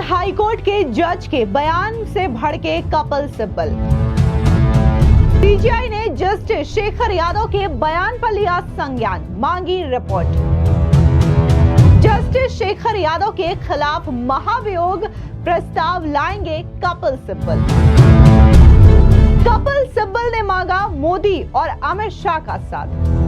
High court के जज के बयान से भड़के कपिल सिब्बल। सीजीआई ने जस्टिस शेखर यादव के बयान पर लिया संज्ञान, मांगी रिपोर्ट। जस्टिस शेखर यादव के खिलाफ महाभियोग प्रस्ताव लाएंगे कपिल सिब्बल। कपिल सिब्बल ने मांगा मोदी और अमित शाह का साथ।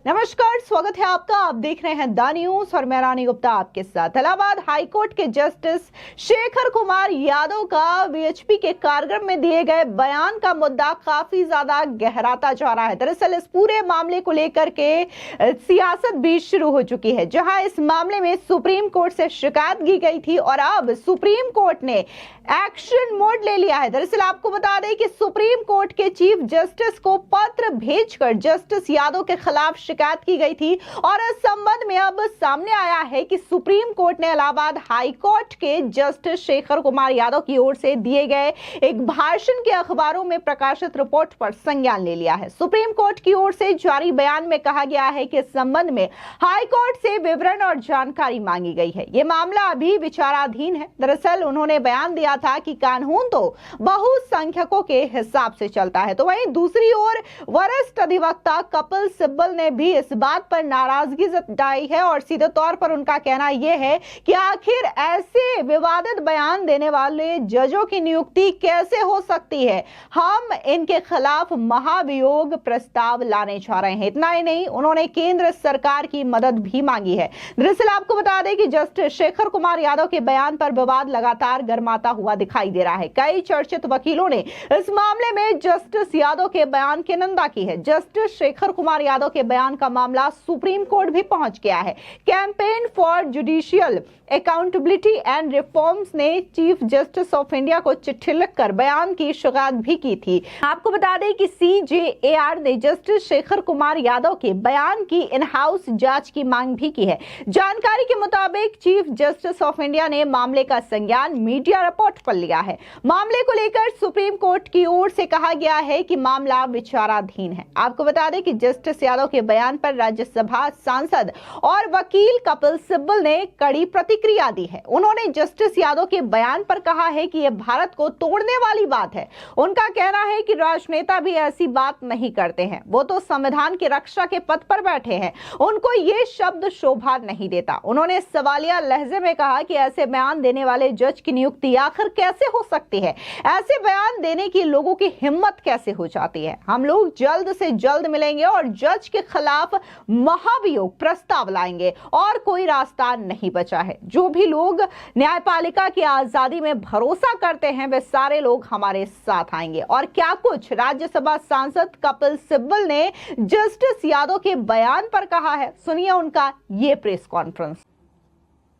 नमस्कार, स्वागत है आपका। आप देख रहे हैं द न्यूज और मैं रानी गुप्ता आपके साथ। इलाहाबाद हाईकोर्ट के जस्टिस शेखर कुमार यादव का वीएचपी के कार्यक्रम में दिए गए बयान का मुद्दा काफी ज्यादा गहराता जा रहा है। दरअसल इस पूरे मामले को लेकर के सियासत भी शुरू हो चुकी है, जहां इस मामले में सुप्रीम कोर्ट से शिकायत की गई थी और अब सुप्रीम कोर्ट ने एक्शन मोड ले लिया है। दरअसल आपको बता दें कि सुप्रीम कोर्ट के चीफ जस्टिस को पत्र भेजकर जस्टिस यादव के खिलाफ शिकायत की गई थी और इस संबंध में अब सामने आया है कि सुप्रीम कोर्ट ने इलाहाबाद हाई कोर्ट के जस्टिस शेखर कुमार यादव की ओर से दिए गए एक भाषण के अखबारों में प्रकाशित रिपोर्ट पर संज्ञान ले लिया है। सुप्रीम कोर्ट की ओर से जारी बयान में कहा गया है कि इस संबंध में हाई कोर्ट से विवरण और जानकारी मांगी गई है। यह मामला अभी विचाराधीन है। दरअसल उन्होंने बयान दिया था कि कानून तो बहुसंख्यकों के हिसाब से चलता है, तो वहीं दूसरी ओर वरिष्ठ अधिवक्ता कपिल सिब्बल ने भी इस बात पर नाराजगी जताई है और सीधे तौर पर उनका कहना यह है कि आखिर ऐसे विवादित बयान देने वाले जजों की नियुक्ति कैसे हो सकती है। हम इनके खिलाफ महाभियोग प्रस्ताव लाने जा रहे हैं। इतना ही नहीं, उन्होंने केंद्र सरकार की मदद भी मांगी है। दरअसल आपको बता दें कि जस्टिस शेखर कुमार यादव के बयान पर विवाद लगातार गर्माता हुआ दिखाई दे रहा है। कई चर्चित वकीलों ने इस मामले में जस्टिस यादव के बयान की निंदा की है। जस्टिस शेखर कुमार यादव के बयान का मामला सुप्रीम कोर्ट भी पहुंच गया है। Campaign for judicial accountability and reforms ने चीफ जस्टिस ऑफ इंडिया को चिट्ठी लिखकर बयान की शिकायत भी की थी। आपको बता दें कि सीजेएआर ने जस्टिस शेखर कुमार यादव के बयान की इन हाउस जांच की मांग भी की है। जानकारी के मुताबिक चीफ जस्टिस ऑफ इंडिया ने मामले का संज्ञान मीडिया रिपोर्ट पर लिया है। मामले को लेकर सुप्रीम कोर्ट की ओर से कहा गया है कि मामला विचाराधीन है। आपको बता दें कि जस्टिस यादव के बयान पर राज्यसभा सांसद और वकील कपिल सिब्बल ने कड़ी प्रतिक्रिया दी है। उन्होंने जस्टिस यादव के बयान पर कहा है कि यह भारत को तोड़ने वाली बात है। उनका कहना है कि राजनेता भी ऐसी बात नहीं करते हैं, वो तो संविधान की रक्षा के पद पर बैठे हैं, उनको ये शब्द शोभा नहीं देता। उन्होंने सवालिया लहजे में कहा कि ऐसे बयान देने वाले जज की नियुक्ति आखिर कैसे हो सकती है, ऐसे बयान देने की लोगों की हिम्मत कैसे हो जाती है। हम लोग जल्द से जल्द मिलेंगे और जज के खिलाफ महाभियोग प्रस्ताव लाएंगे और कोई रास्ता नहीं बचा है। जो भी लोग न्यायपालिका की आजादी में भरोसा करते हैं वे सारे लोग हमारे साथ आएंगे। और क्या कुछ राज्यसभा सांसद कपिल सिब्बल ने जस्टिस यादव के बयान पर कहा है, सुनिए उनका ये press conference.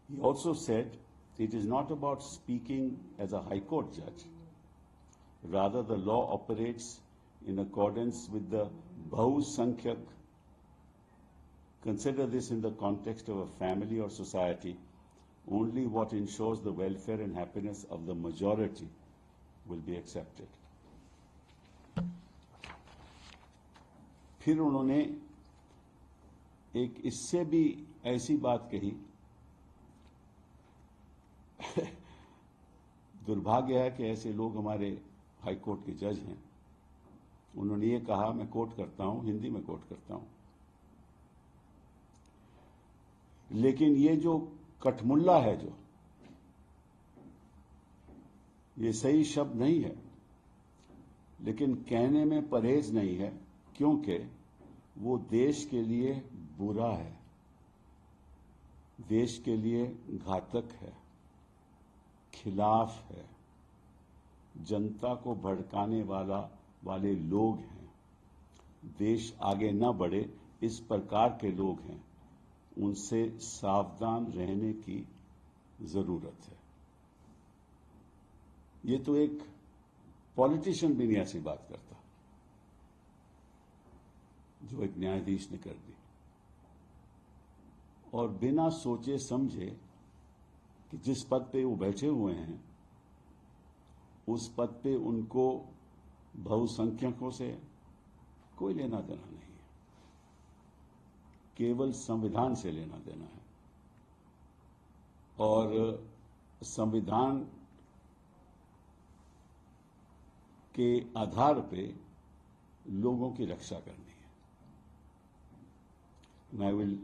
He also said it is not about speaking as a high court judge. Rather, the law operates in accordance with the Bahusankyak. Consider this in the context of a family or society. Only what ensures the welfare and happiness of the majority will be accepted. फिर उन्होंने एक इससे भी ऐसी बात कही, दुर्भाग्य है कि ऐसे लोग हमारे हाई कोर्ट के जज हैं। उन्होंने ये कहा, मैं कोट करता हूं, हिंदी में कोट करता हूं, लेकिन ये जो कठमुल्ला है, जो ये सही शब्द नहीं है, लेकिन कहने में परहेज नहीं है, क्योंकि वो देश के लिए बुरा है, देश के लिए घातक है, खिलाफ है, जनता को भड़काने वाले लोग हैं, देश आगे न बढ़े इस प्रकार के लोग हैं, उनसे सावधान रहने की जरूरत है। ये तो एक पॉलिटिशियन भी नहीं ऐसी बात करता जो एक न्यायाधीश ने कर दी, और बिना सोचे समझे कि जिस पद पे वो बैठे हुए हैं उस पद पे उनको बहुसंख्यकों से कोई लेना देना नहीं है, केवल संविधान से लेना देना है। और संविधान के आधार पे लोगों की रक्षा करनी है. And I will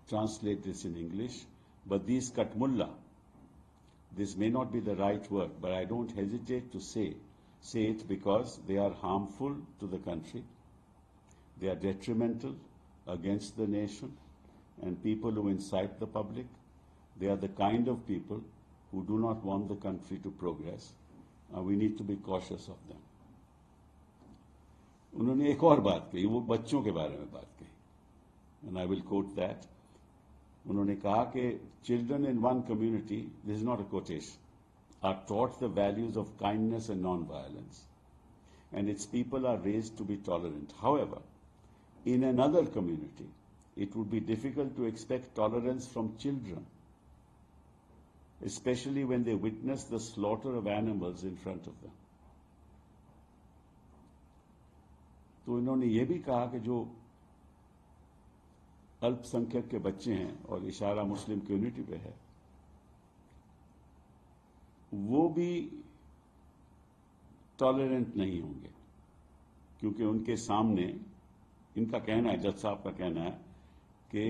translate this in English. But these Katmulla, this may not be the right word, but I don't hesitate to say it because they are harmful to the country. They are detrimental against the nation and people who incite the public. They are the kind of people who do not want the country to progress. We need to be cautious of them. उन्होंने एक और बात कही, वो बच्चों के बारे में बात कही. And I will quote that. उन्होंने कहा कि children in one community, this is not a quotation, are taught the values of kindness and non-violence, and its people are raised to be tolerant. However, in another community, it would be difficult to expect tolerance from children, especially when they witness the slaughter of animals in front of them. तो इन्होंने ये भी कहा कि जो अल्पसंख्यक के बच्चे हैं और इशारा मुस्लिम कम्युनिटी पे है, वो भी टॉलरेंट नहीं होंगे, क्योंकि उनके सामने, इनका कहना है, जज साहब का कहना है कि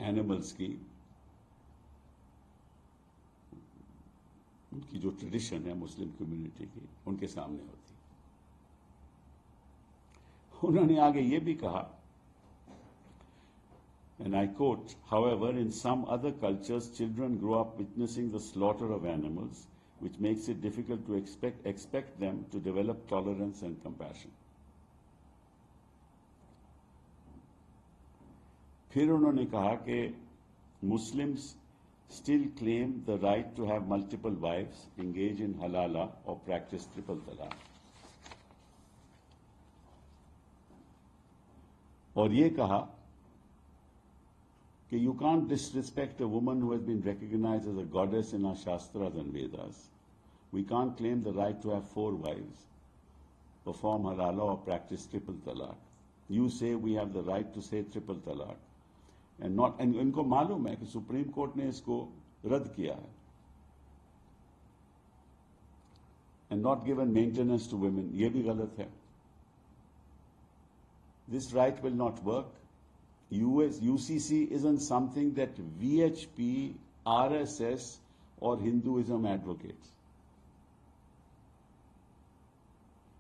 एनिमल्स की, उनकी जो ट्रेडिशन है मुस्लिम कम्युनिटी की, उनके सामने होती. उन्होंने आगे ये भी कहा, and I quote, however, in some other cultures, children grow up witnessing the slaughter of animals, which makes it difficult to expect them to develop tolerance and compassion. फिर उन्होंने कहा कि Muslims still claim the right to have multiple wives, engage in halala, or practice triple talaq. और ये कहा कि you can't disrespect a woman who has been recognized as a goddess in our Shastras and Vedas. We can't claim the right to have 4 wives, perform halala, or practice triple talaq. You say we have the right to say triple talaq. And इनको मालूम है कि supreme court ने इसको रद्द किया है. And not given maintenance to women, ये भी गलत है. This right will not work. UCC isn't something that VHP, RSS, or Hinduism advocates.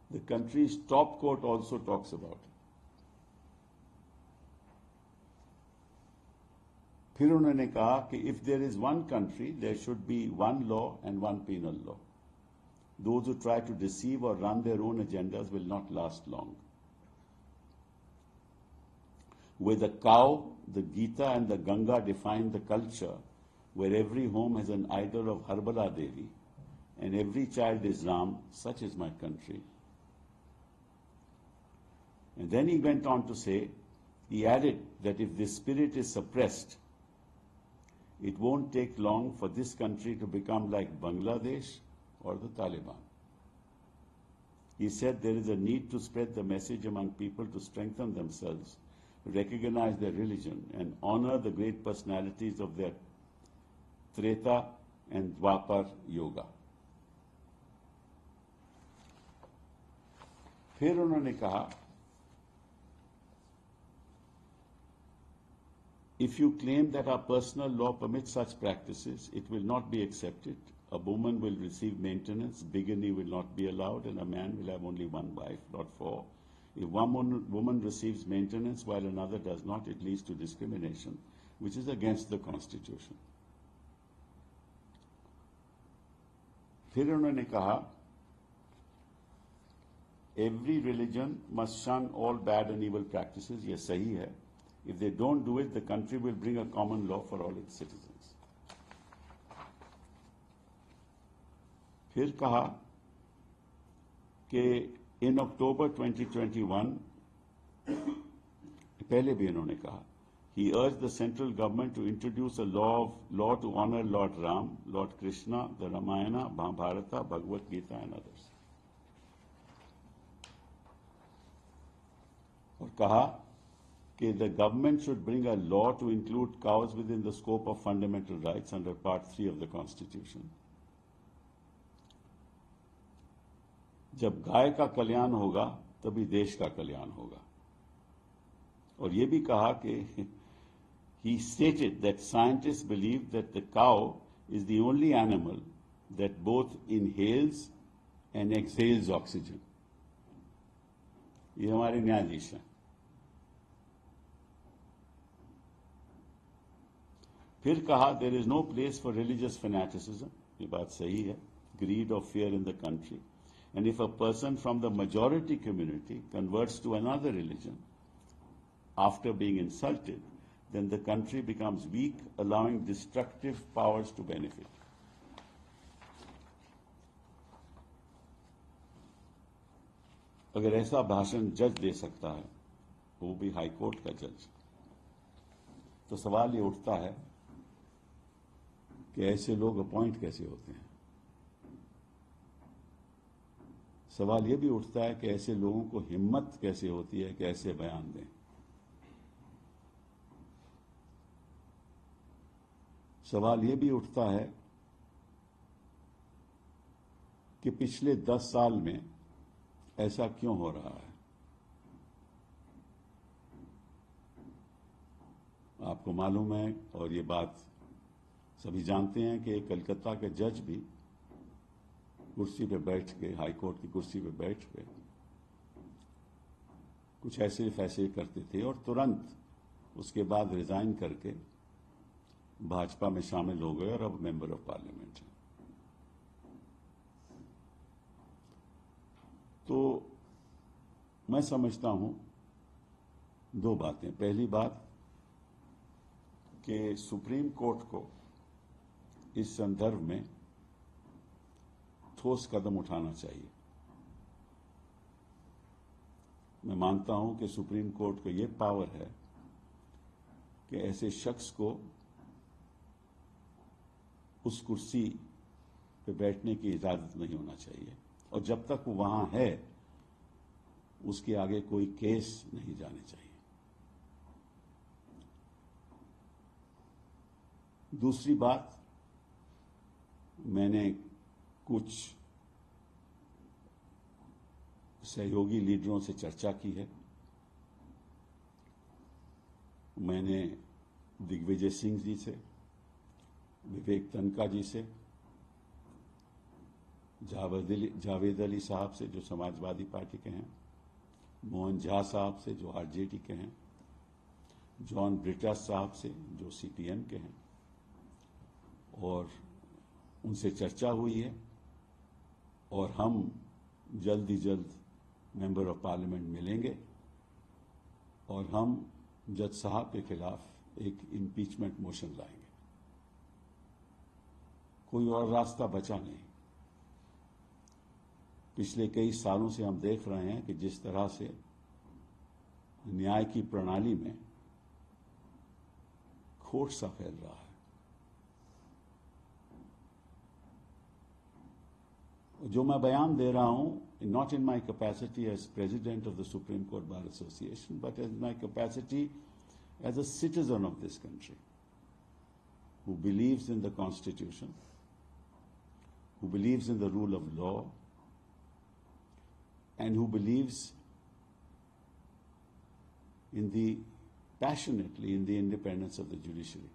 The country's top court also talks about it. फिर उन्होंने कहा कि if there is one country, there should be one law and one penal law. Those who try to deceive or run their own agendas will not last long. Where the cow, the Gita, and the Ganga define the culture, where every home has an idol of Harbala Devi, and every child is Ram, such is my country. And then he went on to say, he added that if this spirit is suppressed, it won't take long for this country to become like Bangladesh or the Taliban. He said there is a need to spread the message among people to strengthen themselves, recognize their religion, and honor the great personalities of their Treta and Dwapar yoga. फिर उन्होंने कहा, if you claim that our personal law permits such practices, it will not be accepted. A woman will receive maintenance, bigamy will not be allowed, and a man will have only one wife, not 4. If one woman receives maintenance while another does not, it leads to discrimination, which is against the Constitution. फिर उन्होंने कहा, every religion must shun all bad and evil practices. ये सही है. If they don't do it, the country will bring a common law for all its citizens. फिर कहा कि in October 2021, पहले भी इन्होंने कहा, he urged the central government to introduce a law to honor Lord Ram, Lord Krishna, the Ramayana, Mahabharata, Bhagavad Gita, and others. और कहा कि the government should bring a law to include cows within the scope of fundamental rights under Part 3 of the Constitution. जब गाय का कल्याण होगा तभी देश का कल्याण होगा. और ये भी कहा कि he stated that scientists believe that the cow is the only animal that both inhales and exhales oxygen. ये हमारे न्यायाधीश हैं. फिर कहा there is no place for religious fanaticism. ये बात सही है. Greed or fear in the country. And if a person from the majority community converts to another religion after being insulted, then the country becomes weak, allowing destructive powers to benefit. अगर ऐसा भाषण जज दे सकता है, वो भी high court का जज, तो सवाल ये उठता है कि ऐसे लोग अपॉइंट कैसे होते हैं. सवाल ये भी उठता है कि ऐसे लोगों को हिम्मत कैसे होती है कि ऐसे बयान दें. सवाल ये भी उठता है कि पिछले 10 साल में ऐसा क्यों हो रहा है. आपको मालूम है और ये बात सभी जानते हैं कि कलकत्ता के जज भी कुर्सी पे बैठ के, हाई कोर्ट की कुर्सी पे बैठ के कुछ ऐसे फैसले करते थे और तुरंत उसके बाद रिजाइन करके भाजपा में शामिल हो गए और अब मेंबर ऑफ पार्लियामेंट हैं. तो मैं समझता हूं दो बातें. पहली बात कि सुप्रीम कोर्ट को इस संदर्भ में ठोस कदम उठाना चाहिए. मैं मानता हूं कि सुप्रीम कोर्ट को यह पावर है कि ऐसे शख्स को उस कुर्सी पे बैठने की इजाजत नहीं होना चाहिए और जब तक वो वहां है उसके आगे कोई केस नहीं जाने चाहिए. दूसरी बात, मैंने कुछ सहयोगी लीडरों से चर्चा की है. मैंने दिग्विजय सिंह जी से, विवेक तनखा जी से, जावेद अली साहब से जो समाजवादी पार्टी के हैं, मोहन झा साहब से जो आरजेडी के हैं, जॉन ब्रिटास साहब से जो सीपीएम के हैं, और उनसे चर्चा हुई है और हम जल्द ही जल्द मेंबर ऑफ पार्लियामेंट मिलेंगे और हम जज साहब के खिलाफ एक इम्पीचमेंट मोशन लाएंगे. कोई और रास्ता बचा नहीं. पिछले कई सालों से हम देख रहे हैं कि जिस तरह से न्याय की प्रणाली में खोट सा फैल रहा है. जो मैं बयान दे रहा हूं, not in my capacity as president of the Supreme Court Bar Association, but as my capacity as a citizen of this country who believes in the Constitution, who believes in the rule of law, and who believes passionately in the independence of the judiciary.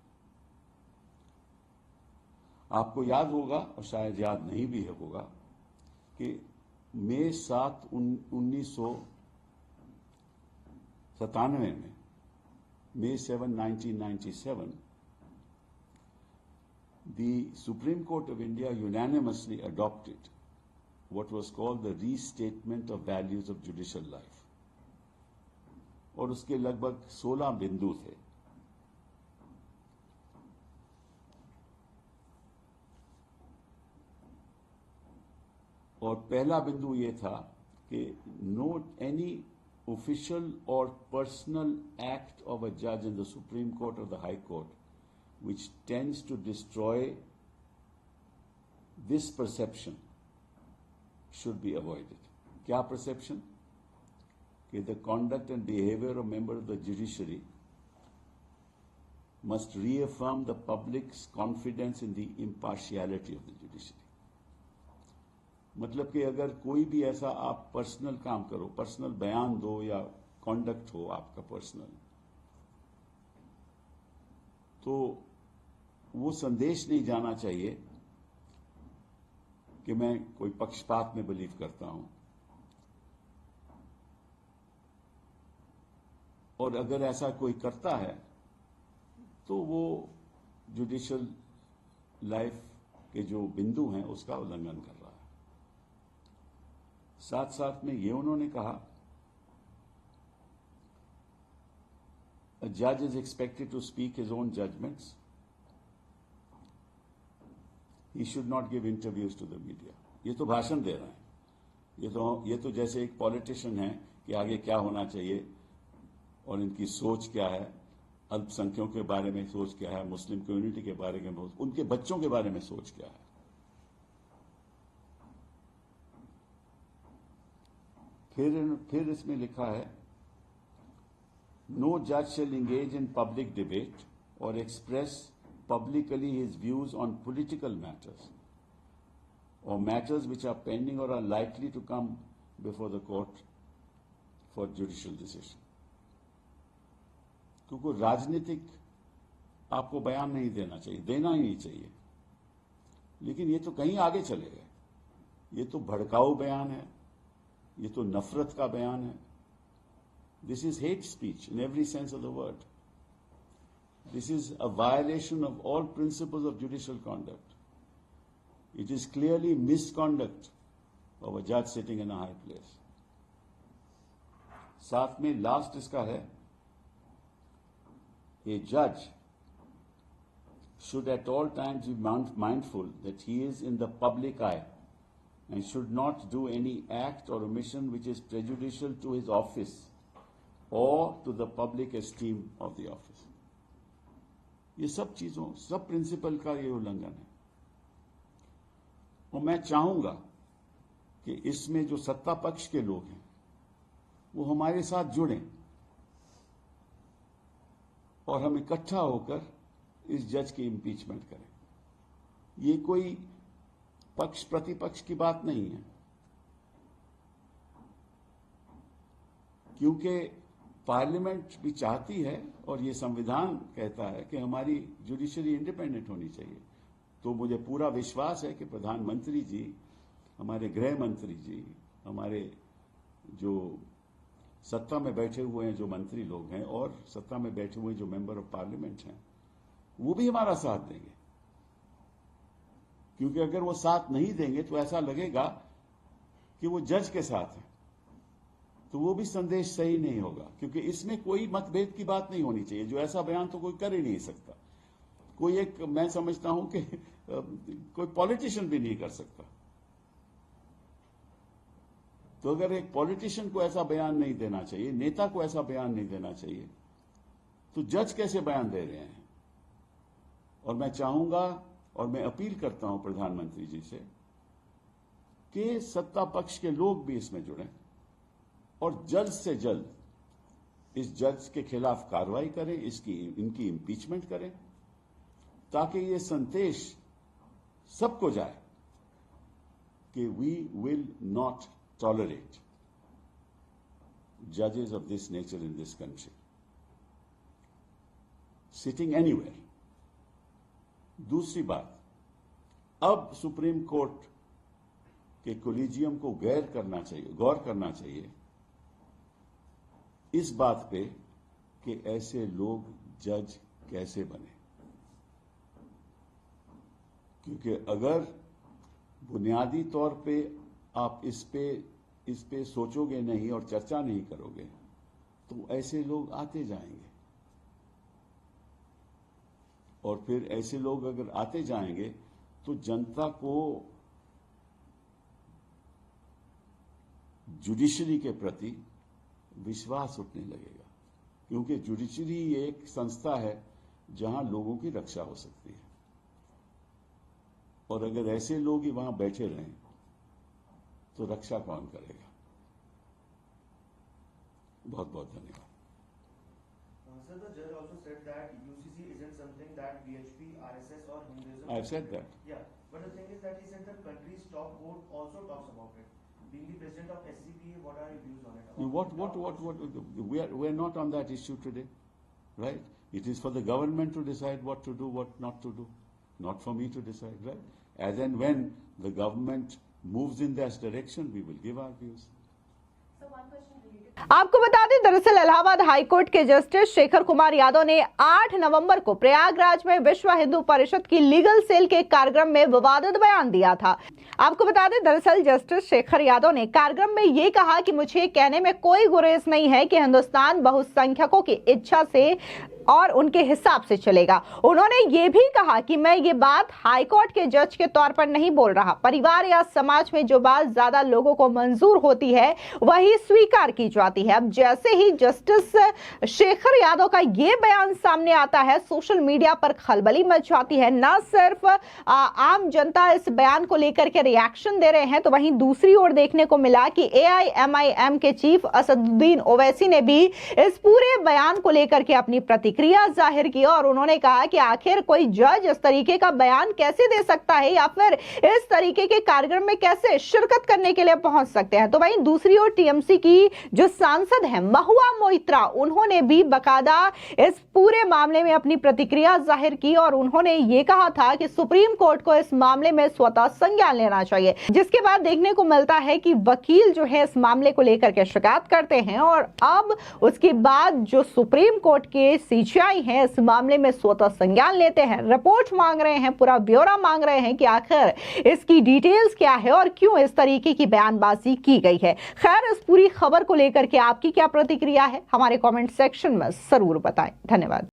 आपको याद होगा और शायद याद नहीं भी होगा कि मई 7, 1997 में, May 7, 1997, the Supreme Court of India unanimously adopted what was called the Restatement of Values of Judicial Life. और उसके लगभग 16 बिंदु थे. और पहला बिंदु ये था कि no any official or personal act of a judge in the Supreme Court or the High Court which tends to destroy this perception should be avoided. क्या perception? कि the conduct and behavior of member of the judiciary must reaffirm the public's confidence in the impartiality of the judiciary. मतलब कि अगर कोई भी ऐसा आप personal काम करो, पर्सनल बयान दो या कॉन्डक्ट हो आपका पर्सनल, तो वो संदेश नहीं जाना चाहिए कि मैं कोई पक्षपात में बिलीव करता हूं, और अगर ऐसा कोई करता है तो वो जुडिशियल लाइफ के जो बिंदु हैं उसका उल्लंघन कर रहा है। साथ साथ में ये उन्होंने कहा, a judge is expected to speak his own judgments. He should not give interviews to the media. ये तो भाषण दे रहे हैं, ये तो जैसे एक पॉलिटिशियन है कि आगे क्या होना चाहिए और इनकी सोच क्या है, अल्पसंख्यकों के बारे में सोच क्या है, मुस्लिम कम्युनिटी के बारे में, उनके बच्चों के बारे में सोच क्या है। फिर इसमें लिखा है, नो जज शैल एंगेज इन पब्लिक डिबेट और express publicly his views on political matters or matters which are pending or are likely to come before the court for judicial decision. क्योंकि राजनीतिक आपको बयान नहीं देना चाहिए, देना ही नहीं चाहिए, लेकिन ये तो कहीं आगे चले गए। ये तो भड़काऊ बयान है, ये तो नफरत का बयान है। This is hate speech in every sense of the word. This is a violation of all principles of judicial conduct. It is clearly misconduct of a judge sitting in a high place. साथ में last इसका है, a judge should at all times be mindful that he is in the public eye and should not do any act or omission which is prejudicial to his office or to the public esteem of the office. ये सब चीजों, सब principal का ये उल्लंघन है। और मैं चाहूंगा कि इसमें जो सत्ता पक्ष के लोग हैं वो हमारे साथ जुड़ें और हम इकट्ठा होकर इस जज की इम्पीचमेंट करें। ये कोई पक्ष प्रतिपक्ष की बात नहीं है, क्योंकि पार्लियामेंट भी चाहती है और ये संविधान कहता है कि हमारी जुडिशरी इंडिपेंडेंट होनी चाहिए। तो मुझे पूरा विश्वास है कि प्रधानमंत्री जी, हमारे गृह मंत्री जी, हमारे जो सत्ता में बैठे हुए हैं जो मंत्री लोग हैं और सत्ता में बैठे हुए जो मेंबर ऑफ पार्लियामेंट हैं, वो भी हमारा साथ देंगे। क्योंकि अगर वो साथ नहीं देंगे तो ऐसा लगेगा कि वो जज के साथ है, तो वो भी संदेश सही नहीं होगा। क्योंकि इसमें कोई मतभेद की बात नहीं होनी चाहिए। जो ऐसा बयान तो कोई कर ही नहीं सकता। कोई एक, मैं समझता हूं कि कोई पॉलिटिशियन भी नहीं कर सकता। तो अगर एक पॉलिटिशियन को ऐसा बयान नहीं देना चाहिए, नेता को ऐसा बयान नहीं देना चाहिए, तो जज कैसे बयान दे रहे हैं? और मैं चाहूंगा और मैं अपील करता हूं प्रधानमंत्री जी से कि सत्ता पक्ष के लोग भी इसमें जुड़ें और जल्द से जल्द इस जज के खिलाफ कार्रवाई करें, इनकी इम्पीचमेंट करें, ताकि ये संदेश सबको जाए कि वी विल नॉट टॉलरेट जजेस of this nature in this country sitting anywhere. दूसरी बात, अब सुप्रीम कोर्ट के कोलिजियम को गौर करना चाहिए इस बात पे कि ऐसे लोग जज कैसे बने। क्योंकि अगर बुनियादी तौर पे आप इस पे सोचोगे नहीं और चर्चा नहीं करोगे तो ऐसे लोग आते जाएंगे, और फिर ऐसे लोग अगर आते जाएंगे तो जनता को जुडिशरी के प्रति विश्वास उठने लगेगा। क्योंकि जुडिशरी एक संस्था है जहां लोगों की रक्षा हो सकती है, और अगर ऐसे लोग ही वहां बैठे रहें तो रक्षा कौन करेगा? बहुत बहुत धन्यवाद। Sir, the judge also said that UCC isn't something that BHP, RSS or Hinduism. I've said that. Yeah, but the thing is that he said the country's top board also talks about it. Being the president of SCPA, what are your views on it? We're not on that issue today, right? It is for the government to decide what to do, what not to do, not for me to decide, right? As and when the government moves in that direction, we will give our views. आपको बता दें, दरअसल Allahabad high court के justice Shekhar Kumar Yadav ने 8 नवंबर को प्रयागराज में विश्व हिंदू परिषद की लीगल सेल के कार्यक्रम में विवादित बयान दिया था। आपको बता दें, दरअसल जस्टिस शेखर यादव ने कार्यक्रम में ये कहा कि मुझे कहने में कोई गुरेज नहीं है कि हिंदुस्तान बहुसंख्यकों की इच्छा से और उनके हिसाब से चलेगा। उन्होंने ये भी कहा कि मैं ये बात हाईकोर्ट के जज के तौर पर नहीं बोल रहा। परिवार या समाज में जो बात ज्यादा लोगों को मंजूर होती है वही स्वीकार की जाती है। अब जैसे ही जस्टिस शेखर यादव का ये बयान सामने आता है, सोशल मीडिया पर खलबली मच जाती है। न सिर्फ आम जनता इस बयान को लेकर के रिएक्शन दे रहे हैं, तो वहीं दूसरी ओर देखने को मिला कि AIMIM के चीफ असदुद्दीन ओवैसी ने भी इस पूरे बयान को लेकर के अपनी प्रतिक्रिया जाहिर की और उन्होंने कहा कि आखिर कोई जज इस तरीके का बयान कैसे दे सकता है या फिर इस तरीके के कार्यक्रम में कैसे शिरकत करने के लिए पहुंच सकते हैं। तो वहीं दूसरी ओर टीएमसी की जो सांसद है महुआ मोइत्रा, उन्होंने भी बकायदा इस पूरे मामले में अपनी प्रतिक्रिया जाहिर की और उन्होंने ये कहा था कि सुप्रीम कोर्ट को इस मामले में स्वतः संज्ञान लेना चाहिए। जिसके बाद देखने को मिलता है कि वकील जो है इस मामले को लेकर के शिकायत करते हैं और अब उसके बाद जो सुप्रीम कोर्ट के सीजीआई हैं इस मामले में स्वतः संज्ञान लेते हैं, रिपोर्ट मांग रहे हैं, पूरा ब्यौरा मांग रहे हैं कि आखिर इसकी डिटेल्स क्या है और क्यों इस तरीके की बयानबाजी की गई है। खैर, इस पूरी खबर को लेकर के आपकी क्या प्रतिक्रिया है, हमारे कमेंट सेक्शन में जरूर बताएं। धन्यवाद।